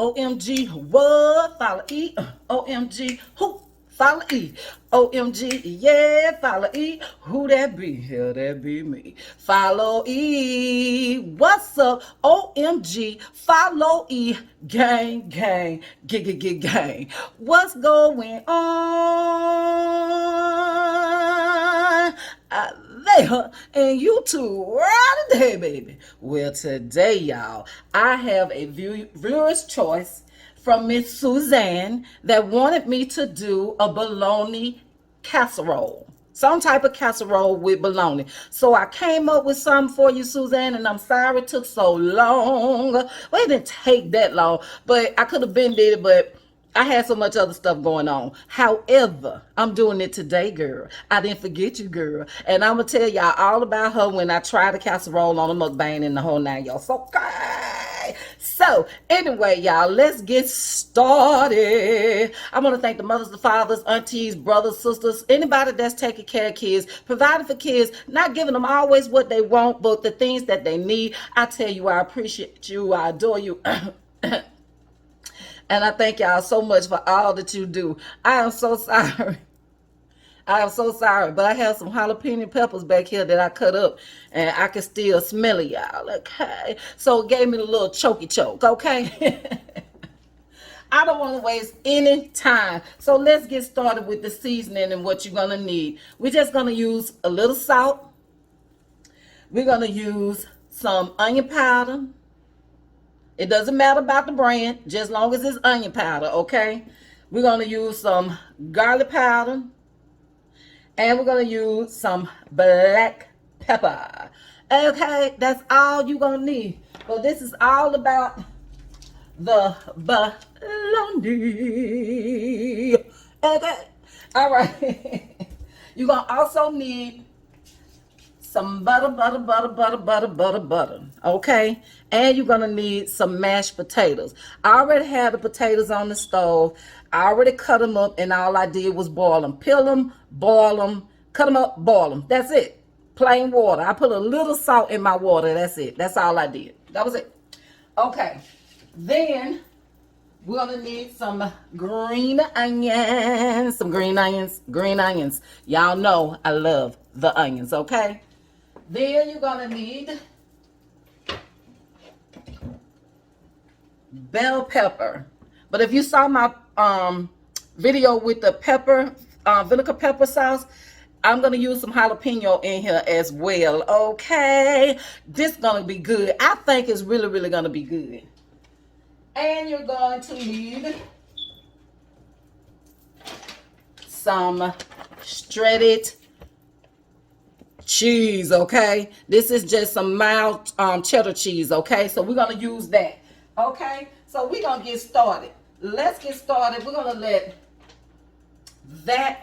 OMG, what? Follow E. OMG, who? Follow E. OMG, yeah, follow E. Who that be? Hell, that be me. Follow E. What's up? OMG, follow E. Gang, gang, gang. What's going on? There and YouTube right today, baby. Well, today, y'all, I have a viewer's choice from Miss Suzanne that wanted me to do a bologna casserole. Some type of casserole with bologna. So I came up with something for you, Suzanne, and I'm sorry it took so long. Well, it didn't take that long, but I could have been did it, but I had so much other stuff going on. However, I'm doing it today, girl. I didn't forget you, girl. And I'm going to tell y'all all about her when I tried the casserole on the mukbang and the whole nine, y'all. So, okay. So, anyway, y'all, let's get started. I want to thank the mothers, the fathers, aunties, brothers, sisters, anybody that's taking care of kids, providing for kids, not giving them always what they want, but the things that they need. I tell you, I appreciate you. I adore you. And I thank y'all so much for all that you do. I am so sorry. I am so sorry, but I have some jalapeno peppers back here that I cut up, and I can still smell it, y'all, okay? So it gave me a little chokey choke, okay? I don't want to waste any time. So let's get started with the seasoning and what you're going to need. We're just going to use a little salt. We're going to use some onion powder. It doesn't matter about the brand, just as long as it's onion powder, okay? We're going to use some garlic powder. And we're going to use some black pepper. Okay, that's all you're going to need. So this is all about the bologna. Okay, all right. You're going to also need some butter, okay? And you're gonna need some mashed potatoes. I already had the potatoes on the stove. I already cut them up, and all I did was boil them. Peel them, boil them, cut them up, boil them. That's it. Plain water. I put a little salt in my water. That's it. That's all I did. That was it. Okay. Then we're gonna need some green onions. Some green onions. Green onions. Y'all know I love the onions, okay? Then you're gonna need bell pepper. But if you saw my video with the pepper, vinegar pepper sauce, I'm gonna use some jalapeno in here as well. Okay, this is gonna be good. I think it's really gonna be good. And you're going to need some shredded cheese, okay? This is just some mild cheddar cheese, okay? So we're going to use that, okay? So we're going to get started. Let's get started. We're going to let that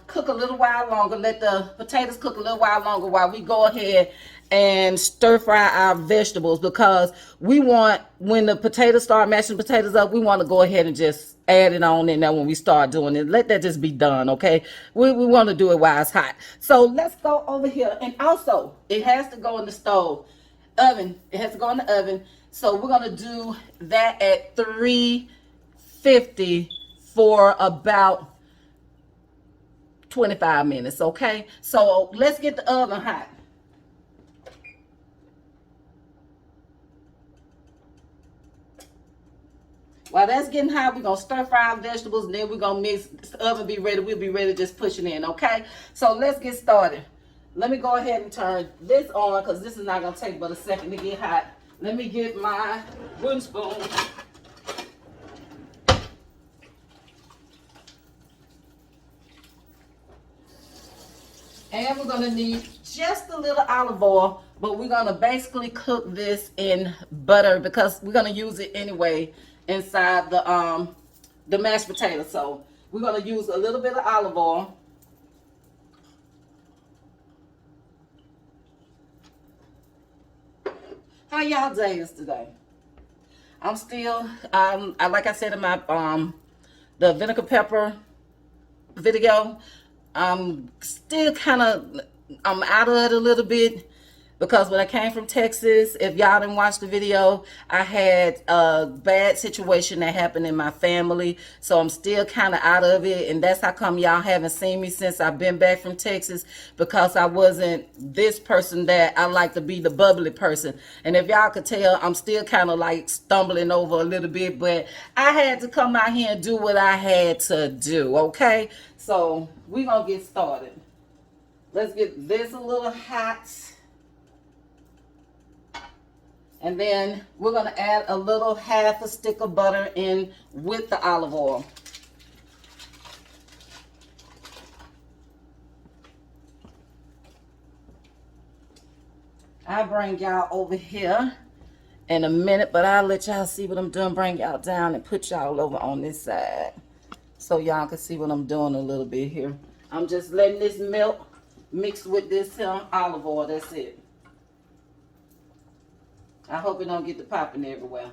cook a little while longer. Let the potatoes cook a little while longer while we go ahead and stir fry our vegetables, because we want, when the potatoes start mashing potatoes up, we want to go ahead and just add it on in there when we start doing it. Let that just be done, okay? We want to do it while it's hot. So let's go over here. And also, it has to go in the stove. Oven. It has to go in the oven. So we're going to do that at 350 for about 25 minutes, okay? So let's get the oven hot. While that's getting hot, we're going to stir fry our vegetables, and then we're going to mix. The oven be ready. We'll be ready to just push it in, okay? So let's get started. Let me go ahead and turn this on, because this is not going to take but a second to get hot. Let me get my wooden spoon. And we're going to need just a little olive oil, but we're going to basically cook this in butter, because we're going to use it anyway inside the mashed potatoes. So we're going to use a little bit of olive oil. How y'all day is today? I'm still like I said in my the vinegar pepper video, I'm still kind of, I'm out of it a little bit. because when I came from Texas, if y'all didn't watch the video, I had a bad situation that happened in my family. So I'm still kind of out of it. And that's how come y'all haven't seen me since I've been back from Texas, because I wasn't this person that I like to be, the bubbly person. And if y'all could tell, I'm still kind of like stumbling over a little bit, but I had to come out here and do what I had to do, okay? So we're going to get started. Let's get this a little hot. And then we're going to add a little half a stick of butter in with the olive oil. I'll bring y'all over here in a minute, but I'll let y'all see what I'm doing. Bring y'all down and put y'all over on this side so y'all can see what I'm doing a little bit here. I'm just letting this milk mix with this olive oil. That's it. I hope it don't get to popping everywhere.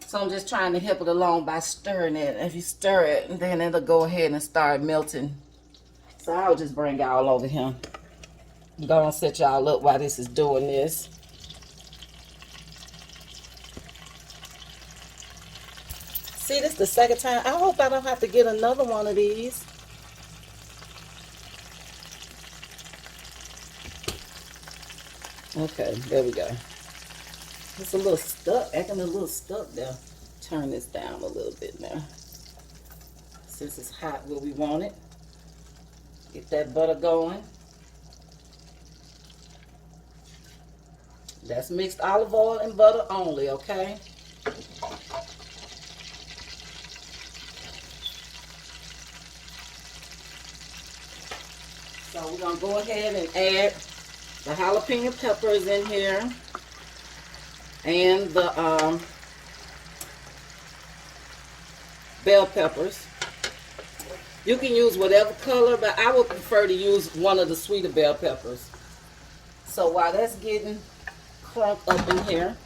So I'm just trying to help it along by stirring it. If you stir it, then it'll go ahead and start melting. So I'll just bring y'all over here. I'm gonna set y'all up while this is doing this. See, this is the second time. I hope I don't have to get another one of these. Okay, there we go. It's a little stuck, acting a little stuck there. Turn this down a little bit now. Since it's hot where we want it. Get that butter going. That's mixed olive oil and butter only, okay? So we're gonna go ahead and add the jalapeno peppers in here. And the bell peppers. You can use whatever color, but I would prefer to use one of the sweeter bell peppers. So while that's getting crunked up in here,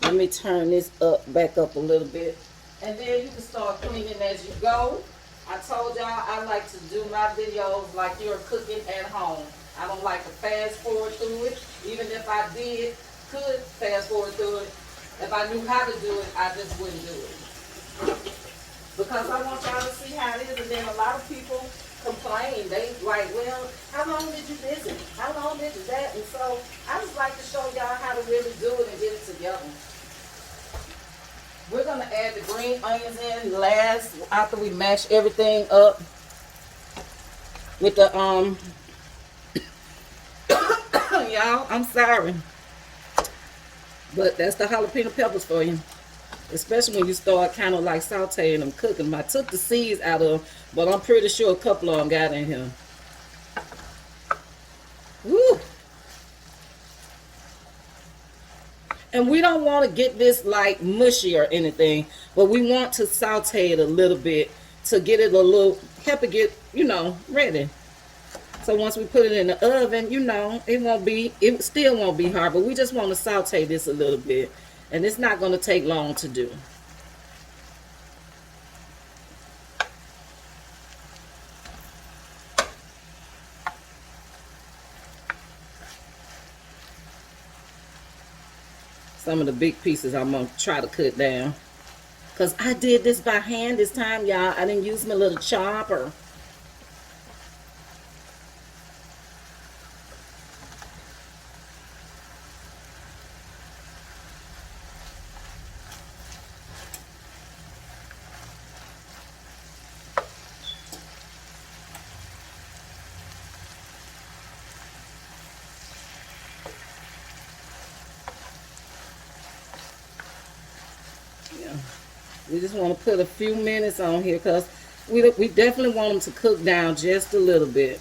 let me turn this back up a little bit. And then you can start cleaning as you go. I told y'all I like to do my videos like you're cooking at home. I don't like to fast forward through it. Even if I could fast forward through it. If I knew how to do it, I just wouldn't do it. Because I want y'all to see how it is. And then a lot of people complain. They like, well, how long did you visit? How long did you that? And so I just like to show y'all how to really do it and get it together. We're going to add the green onions in last after we mash everything up with the, y'all, I'm sorry. But that's the jalapeno peppers for you. Especially when you start kind of like sauteing them, cooking them. I took the seeds out of them, but I'm pretty sure a couple of them got in here. Woo! And we don't want to get this like mushy or anything, but we want to saute it a little bit to get it a little, help it get, you know, ready. So once we put it in the oven, you know, it still won't be hard, but we just want to saute this a little bit. And it's not going to take long to do. Some of the big pieces I'm going to try to cut down. Because I did this by hand this time, y'all. I didn't use my little chopper. We just want to put a few minutes on here because we definitely want them to cook down just a little bit.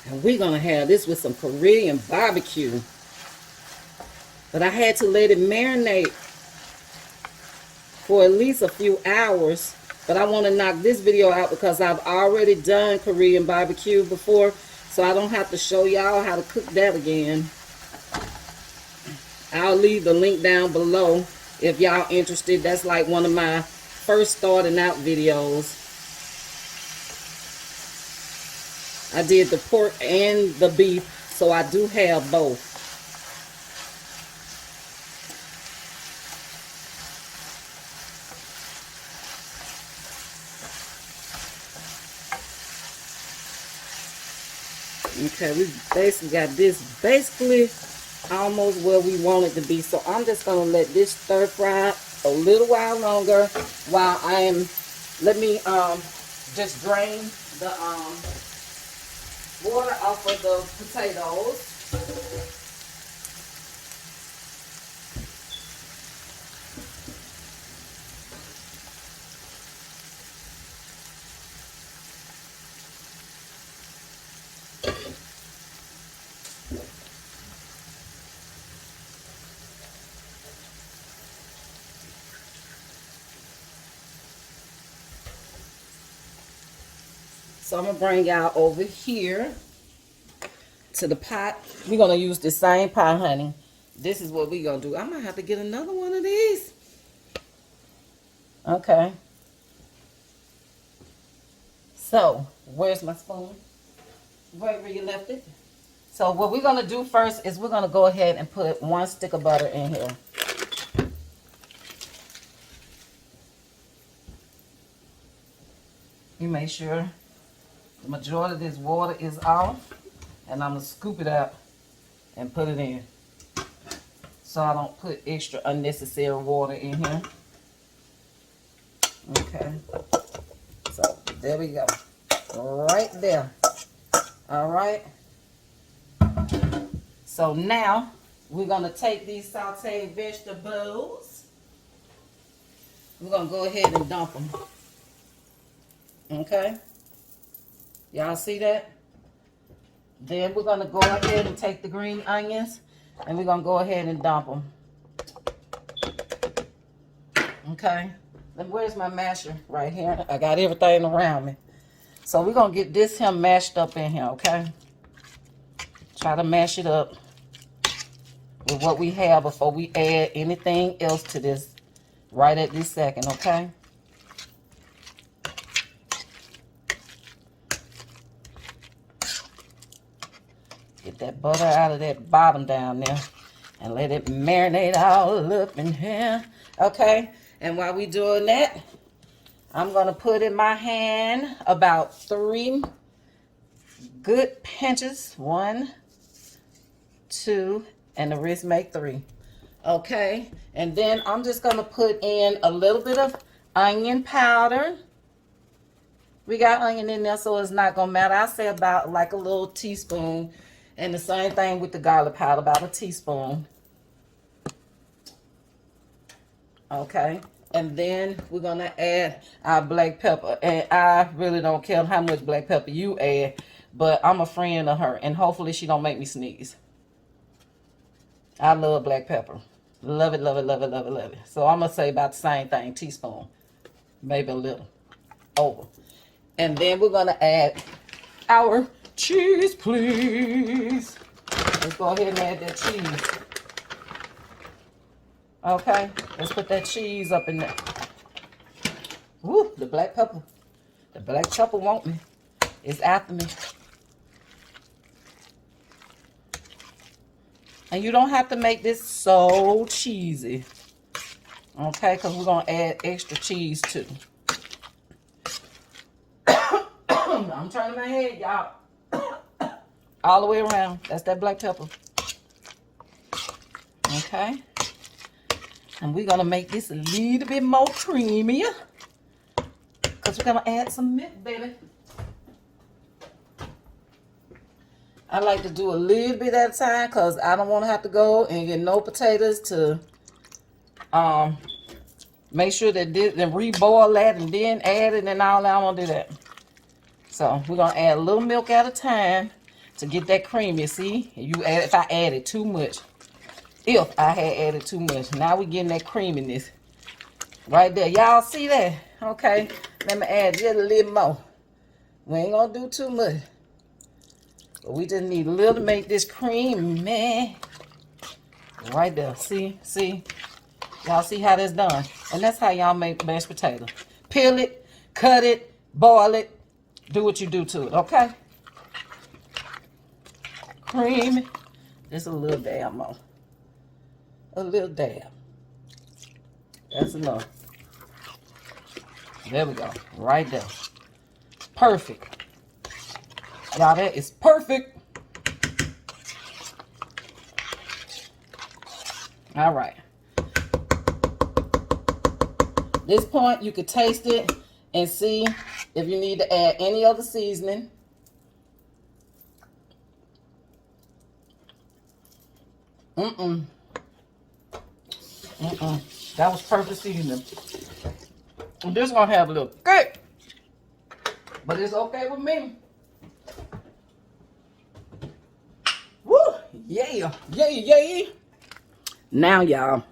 And we're going to have this with some Korean barbecue. But I had to let it marinate for at least a few hours. But I want to knock this video out because I've already done Korean barbecue before. So I don't have to show y'all how to cook that again. I'll leave the link down below if y'all interested. That's like one of my first starting out videos. I did the pork and the beef, so I do have both. Okay, we basically got this basically almost where we want it to be. So I'm just going to let this stir fry a little while longer while let me just drain the water off of the potatoes. So I'm going to bring y'all over here to the pot. We're going to use the same pot, honey. This is what we're going to do. I might have to get another one of these. Okay. So, where's my spoon? Right where you left it. So what we're going to do first is we're going to go ahead and put 1 stick of butter in here. You make sure the majority of this water is off, and I'm going to scoop it out and put it in so I don't put extra unnecessary water in here. Okay, so there we go, right there. All right, so now we're going to take these sauteed vegetables, we're going to go ahead and dump them. Okay, y'all see that? Then we're going to go ahead and take the green onions and we're going to go ahead and dump them. Okay, then where's my masher? Right here. I got everything around me. So we're going to get this here mashed up in here, okay? Try to mash it up with what we have before we add anything else to this right at this second, okay? Get that butter out of that bottom down there and let it marinate all up in here. Okay, and while we doing that, I'm going to put in my hand about 3 good pinches. 1, 2, and the rest make 3. Okay, and then I'm just going to put in a little bit of onion powder. We got onion in there, so it's not going to matter. I say about like a little teaspoon. And the same thing with the garlic powder, about a teaspoon. Okay. And then we're going to add our black pepper. And I really don't care how much black pepper you add, but I'm a friend of her. And hopefully she don't make me sneeze. I love black pepper. Love it, love it, love it, love it, love it. So I'm going to say about the same thing, teaspoon. Maybe a little over. And then we're going to add our cheese, please. Let's go ahead and add that cheese. Okay, let's put that cheese up in there. Woo, the black pepper. The black pepper want me. It's after me. And you don't have to make this so cheesy. Okay, because we're going to add extra cheese too. I'm turning my head, y'all. All the way around. That's that black pepper. Okay. And we're going to make this a little bit more creamier. Because we're going to add some milk, baby. I like to do a little bit at a time because I don't want to have to go and get no potatoes to make sure that then reboil that and then add it and all that. I don't want to do that. So we're going to add a little milk at a time to get that creamy. See, if I added too much. If I had added too much. Now we're getting that creaminess right there. Y'all see that? Okay. Let me add just a little more. We ain't going to do too much. But we just need a little to make this creamy. Right there. See? See? Y'all see how that's done? And that's how y'all make mashed potato. Peel it, cut it, boil it. Do what you do to it, okay? creamy. Just a little dab more. A little dab. That's enough. There we go. Right there. Perfect. Y'all, that is perfect. All right. This point, you could taste it and see if you need to add any other seasoning. That was perfect seasoning. This gonna have a little thick, but it's okay with me. Woo! Yeah, yeah, yeah. Now, y'all,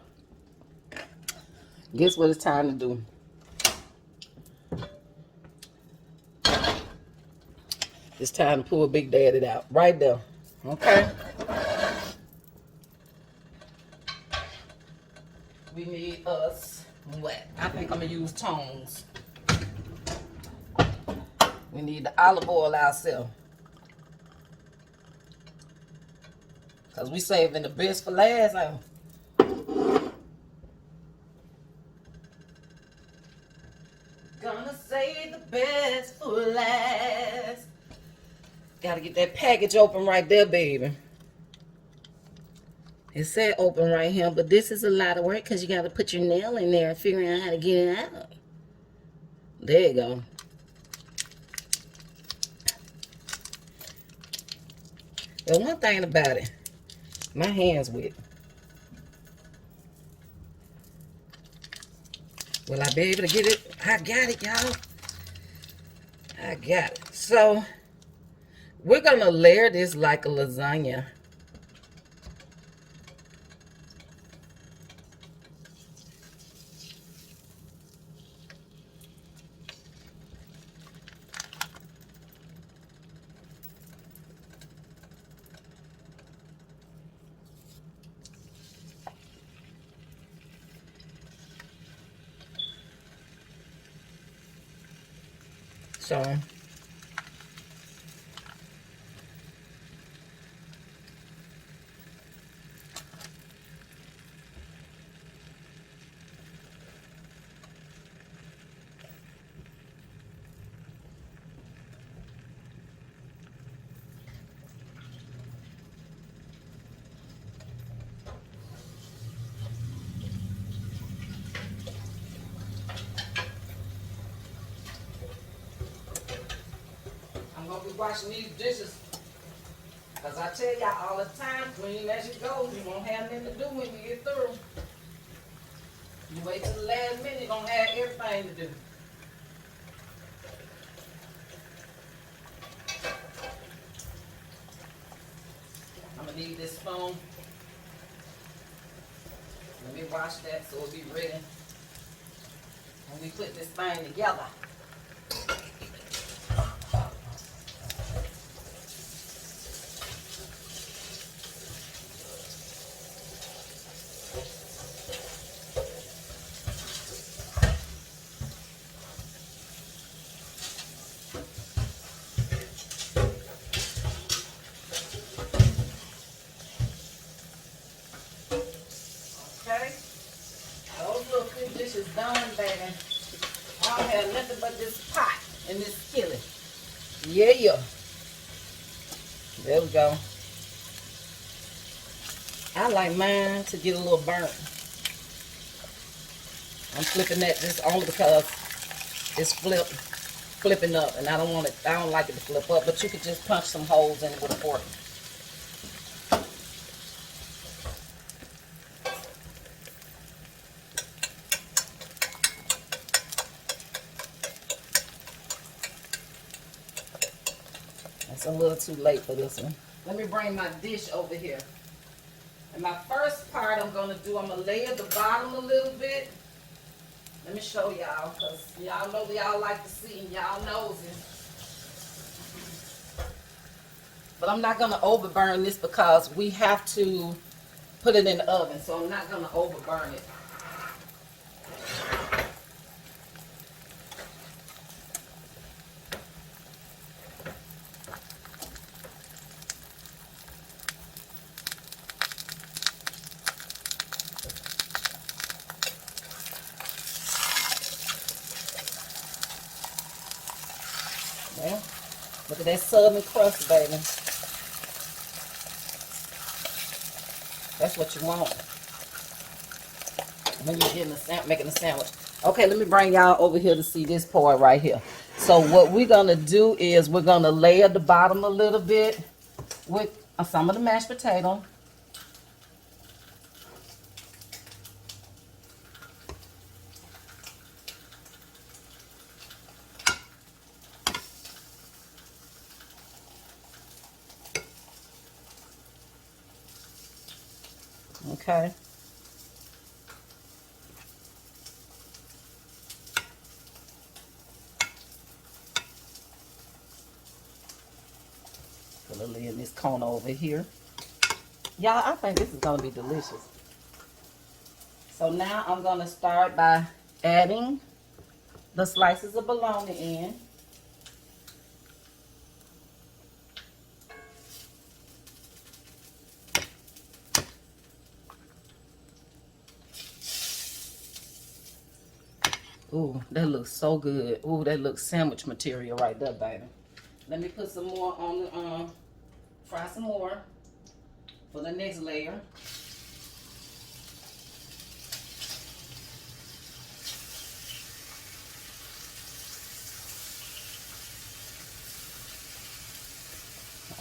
guess what it's time to do? It's time to pull Big Daddy out right there. Okay. We need us what? I think I'm gonna use tongs. We need the olive oil ourselves. Cause we saving the best for last. Gonna save the best for last. Gotta get that package open right there, baby. It said open right here, but this is a lot of work because you got to put your nail in there and figure out how to get it out. There you go. But one thing about it, my hand's wet. Will I be able to get it? I got it, y'all. I got it. So, we're going to layer this like a lasagna. So, I'm going to be washing these dishes. Because I tell y'all all the time, clean as you go. You won't have nothing to do when you get through. You wait till the last minute, you're going to have everything to do. I'm going to need this spoon. Let me wash that so it'll be ready when we put this thing together. Okay, those little few dishes done, baby. I don't have nothing but this pot and this skillet. Yeah. There we go. I like mine to get a little burnt. I'm flipping that just only because it's flipping up, and I don't want it. I don't like it to flip up, but you could just punch some holes in it with a fork. It's a little too late for this one. Let me bring my dish over here. And my first part I'm going to do, I'm going to layer the bottom a little bit. Let me show y'all, because y'all know y'all like to see and y'all knows it. But I'm not going to overburn this because we have to put it in the oven. So I'm not going to overburn it. that southern crust, baby. That's what you want when you're getting making a sandwich. Okay, let me bring y'all over here to see this part right here. So what we're gonna do is we're gonna layer the bottom a little bit with some of the mashed potato. Okay. Put a little in this corner over here. Y'all, I think this is gonna be delicious. So now I'm gonna start by adding the slices of bologna in. Ooh, that looks so good. Ooh, that looks sandwich material right there, baby. Let me put some more on the, fry some more for the next layer.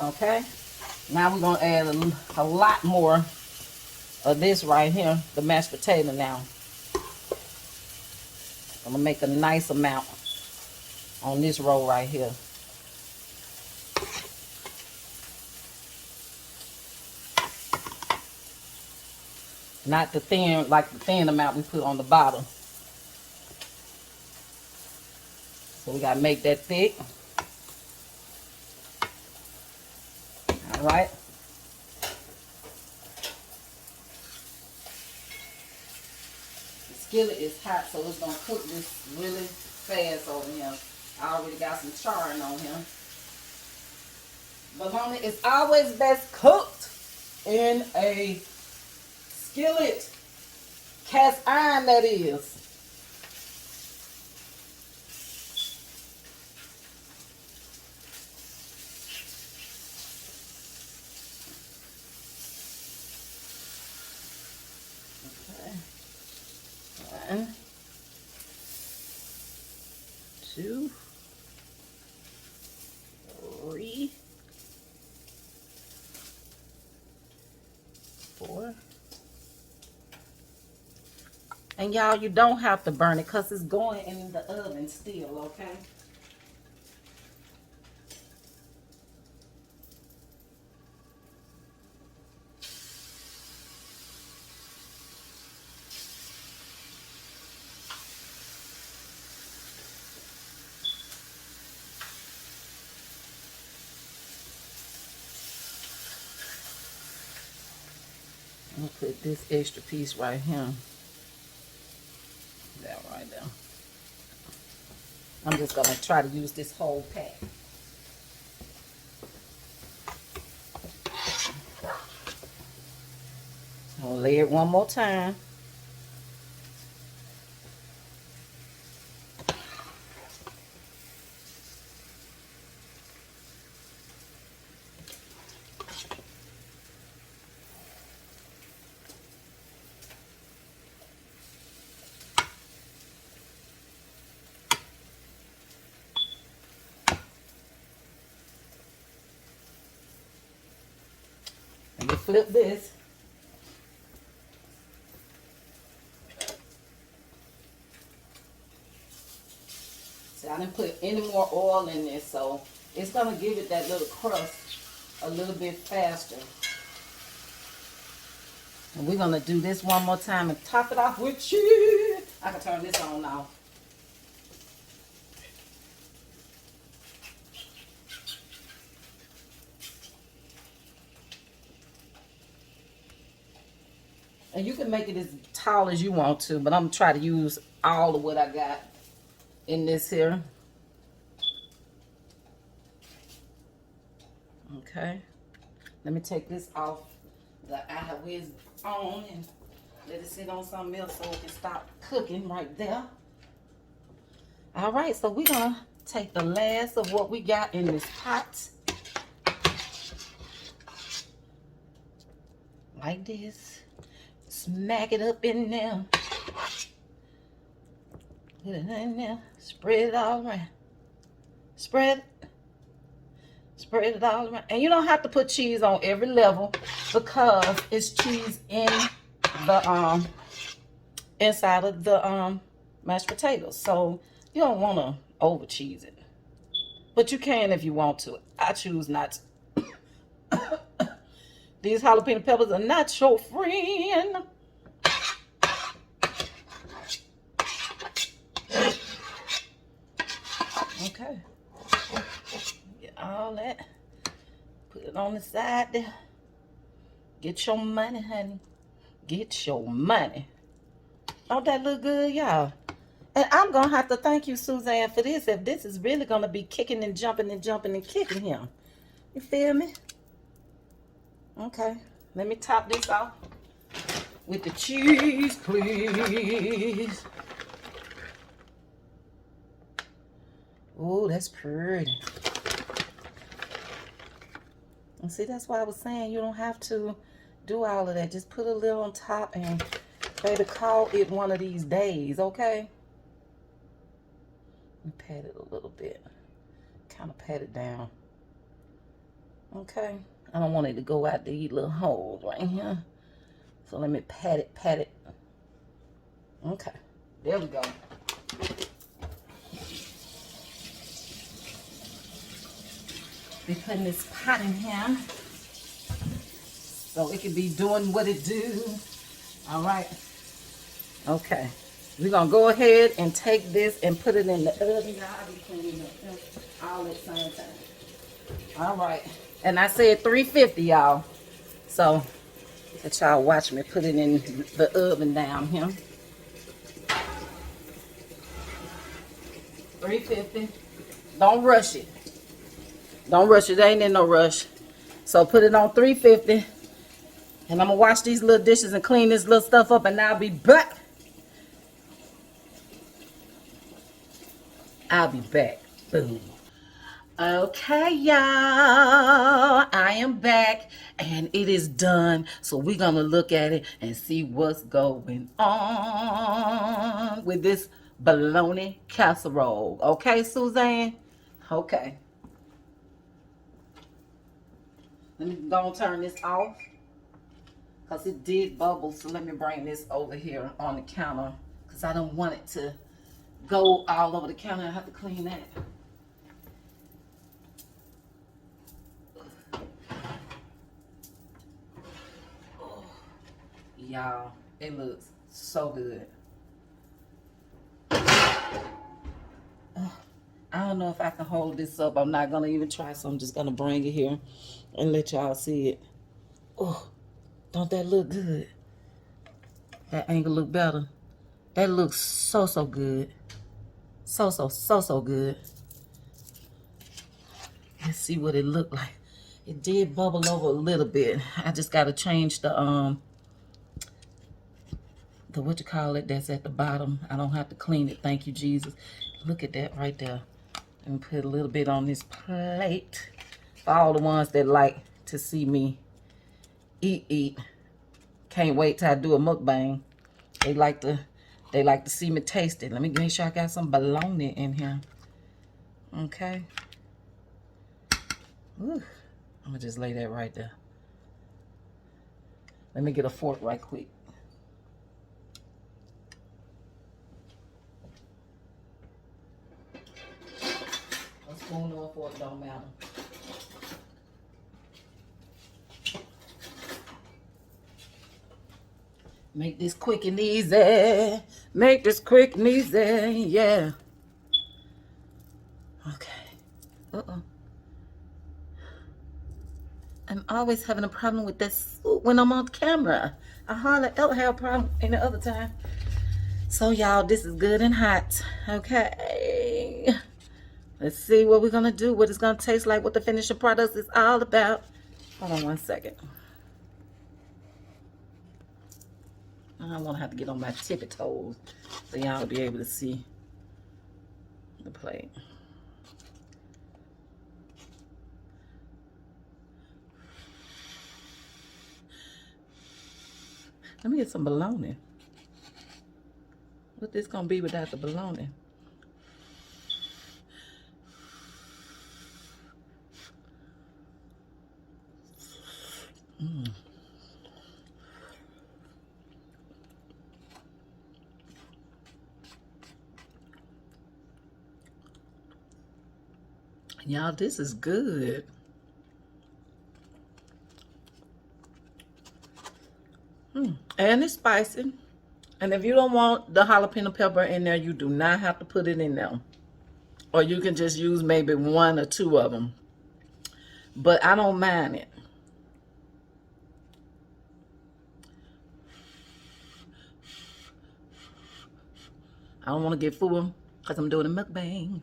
Okay, now we're gonna add a lot more of this right here, the mashed potato now. I'm gonna make a nice amount on this roll right here. Not the thin, like the thin amount we put on the bottom. So we gotta make that thick. All right. The skillet is hot, so it's gonna cook this really fast over here. I already got some charring on here. Bologna is always best cooked in a skillet, cast iron that is. Okay. 1, 2, 3, 4. And y'all, you don't have to burn it because it's going in the oven still, okay? I'm gonna put this extra piece right here. That right there. I'm just gonna try to use this whole pack. I'll lay it one more time. Let me flip this. See, I didn't put any more oil in this, so it's gonna give it that little crust a little bit faster. And we're gonna do this one more time and top it off with cheese. I can turn this on now. And you can make it as tall as you want to, but I'm gonna try to use all of what I got in this here. Okay. Let me take this off the whiz on and let it sit on something else so it can stop cooking right there. All right, so we're gonna take the last of what we got in this pot. Like this. Smack it up in there. Put it in there. Spread it all around. Spread it all around. And you don't have to put cheese on every level because it's cheese in the inside of the mashed potatoes. So you don't want to over cheese it. But you can if you want to. I choose not to. These jalapeno peppers are not your friend. Okay. Get all that. Put it on the side there. Get your money, honey. Get your money. Don't that look good, y'all? And I'm going to have to thank you, Suzanne, for this. If this is really going to be kicking and jumping and jumping and kicking him. You feel me? Okay. Let me top this off with the cheese, please. Oh, that's pretty. And see, that's why I was saying you don't have to do all of that. Just put a little on top and baby, call it one of these days, okay? And pat it a little bit. Kind of pat it down. Okay? I don't want it to go out these little holes right here. So let me pat it. Okay. There we go. Be putting this pot in here so it can be doing what it do. All right. Okay. We're going to go ahead and take this and put it in the oven. I'll be cleaning up all at the same time. All right. And I said 350, y'all. So, let y'all watch me put it in the oven down here. 350. Don't rush it. Don't rush it. There ain't in no rush. So, put it on 350. And I'm going to wash these little dishes and clean this little stuff up. And I'll be back. I'll be back. Boom. Okay, y'all. I am back. And it is done. So we're going to look at it and see what's going on with this bologna casserole. Okay, Suzanne? Okay. Let me go and turn this off. Because it did bubble. So let me bring this over here on the counter. Because I don't want it to go all over the counter. I have to clean that. Oh, y'all, it looks so good. I don't know if I can hold this up. I'm not going to even try, so I'm just going to bring it here and let y'all see it. Oh, don't that look good? That angle look better. That looks so good. So good. Let's see what it looked like. It did bubble over a little bit. I just got to change the what you call it that's at the bottom. I don't have to clean it. Thank you, Jesus. Look at that right there. And put a little bit on this plate for all the ones that like to see me eat. Can't wait till I do a mukbang. They like to see me taste it. Let me make sure I got some bologna in here. Okay. Ooh. I'm gonna just lay that right there. Let me get a fork right quick. A spoon or a fork don't matter. Make this quick and easy. Make this quick and easy. Yeah. Okay. I'm always having a problem with this when I'm on camera. I hardly ever have a problem any other time. So y'all, this is good and hot. Okay. Let's see what we're gonna do, what it's gonna taste like, what the finishing product is all about. Hold on one second. I don't want to have to get on my tippy toes so y'all will be able to see the plate. Let me get some bologna. What this gonna be without the bologna? Y'all, this is good. And it's spicy. And if you don't want the jalapeno pepper in there, you do not have to put it in there. Or you can just use maybe 1 or 2 of them. But I don't mind it. I don't want to get full because I'm doing a mukbang.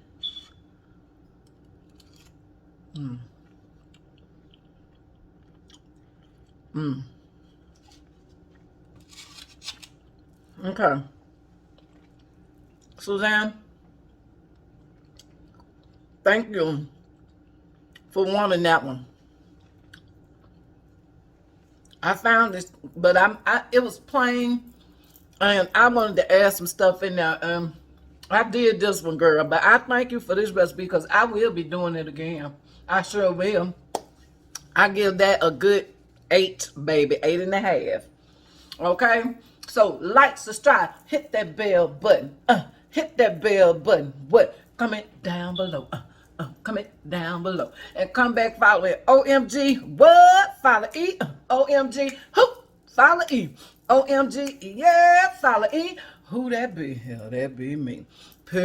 Okay. Suzanne, thank you for wanting that one. I found this, but it was plain, and I wanted to add some stuff in there. I did this one, girl, but I thank you for this recipe because I will be doing it again. I sure will. I give that a good 8, baby, 8.5. Okay, so like, subscribe, hit that bell button. Hit that bell button. What? Comment down below. Comment down below. And come back following OMG. What? Follow E. OMG. Who? Follow E. OMG. Yeah. Follow E. Who that be? Hell, that be me. Peace.